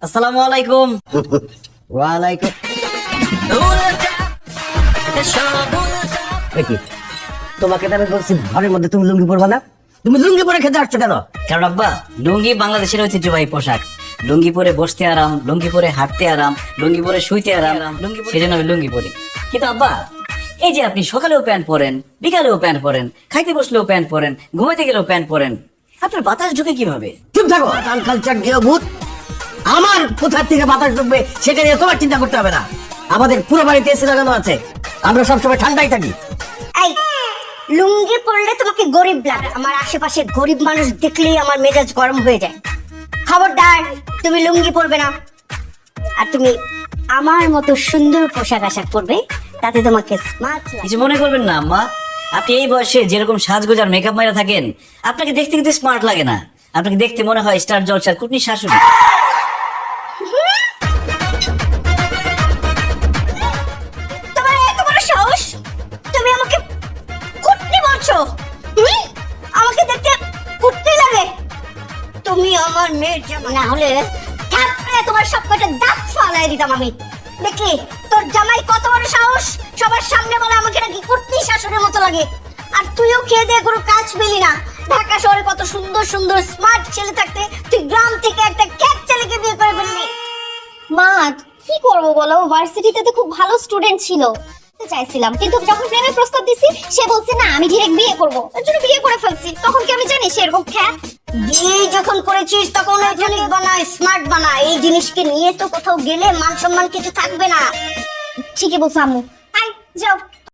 আসসালামু আলাইকুম। ওয়ালাইকুম। কি তোমাকে তো আমি বলছি ঘরের মধ্যে তুমি লুঙ্গি পরবা না, তুমি লুঙ্গি পরে খেতে আসছো কেন? কারণ আব্বা লুঙ্গি বাংলাদেশের ঐতিহ্যবাহী পোশাক। লুঙ্গি পরে বসতে আরাম, লুঙ্গি পরে হাঁটতে আরাম, লুঙ্গি পরে শুইতে আরাম, সেজন্য আমি লুঙ্গি পরি। কিন্তু আব্বা এই যে আপনি সকালেও প্যান্ট পরেন, বিকালেও প্যান্ট পরেন, খাইতে বসলেও প্যান্ট পরেন, ঘুমাইতে গেলেও প্যান্ট পরেন, আপনার বাতাস ঢুকে কিভাবে? চুপ থাকো, কালচার গেও ভূত। আমার কোথার থেকে বাতাস ঢুকবে সেটা নিয়ে তোমার চিন্তা করতে হবে না। আমাদের পুরো বাড়িতে এসি লাগানো আছে, আমরা সবসময় ঠান্ডায় থাকি। এই লুঙ্গি পরলে তোমাকে গরিব লাগে। আমার আশেপাশে গরিব মানুষ দেখলেই আমার মেজাজ গরম হয়ে যায়। খবরদার, তুমি লুঙ্গি পরবে না। আর তুমি আমার মতো সুন্দর পোশাক আশাক পরবে, তাতে তোমাকে স্মার্ট লাগে। কিছু মনে করবেন না আম্মা, আপনি এই বয়সে যেরকম সাজগোজ আর মেকআপ মাইরা থাকেন, আপনাকে দেখতে কিন্তু স্মার্ট লাগে না। আপনাকে দেখতে মনে হয় স্টার জলসার কুটনি শাশুড়ি। তোমার এত বড় সাহস, তুমি আমাকে কুটনি বলছো? আমাকে দেখতে কুটনি লাগে? তুমি আমার মেয়ের জামাই, না হলে থাপড়ে তোমার সব কটা দাঁত ফালাই দিতাম আমি। দেখলি তোর জামাই কত বড় সাহস, সবার সামনে বলে আমাকে নাকি কুটনি শাশুড়ির মতো লাগে। আর তুইও খেয়ে দিয়ে কোনো কাজ পেলি না। ঢাকা শহরে কত সুন্দর সুন্দর স্মার্ট ছেলে থাকতে তুই গ্রাম থেকে একটা ক্যাট ছেলেকে বিয়ে করে ফেললি। মা কি করবো বলো, ভার্সিটিতে তো খুব ভালো স্টুডেন্ট ছিল, চাইছিলাম, কিন্তু যখন প্রেমের প্রস্তাব দিছি সে বলছে না আমি ডিরেক্ট বিয়ে করবো, এর জন্য বিয়ে করে ফেলছি। তখন কি আমি জানি সে এরকম খ্যাত? বিয়ে যখন করেছিস তখন ইলেকট্রনিক বানা, স্মার্ট বানা। এই জিনিসকে নিয়ে তো কোথাও গেলে মান সম্মান কিছু থাকবে না। ঠিকই বলছো আম্মু। আই যাও।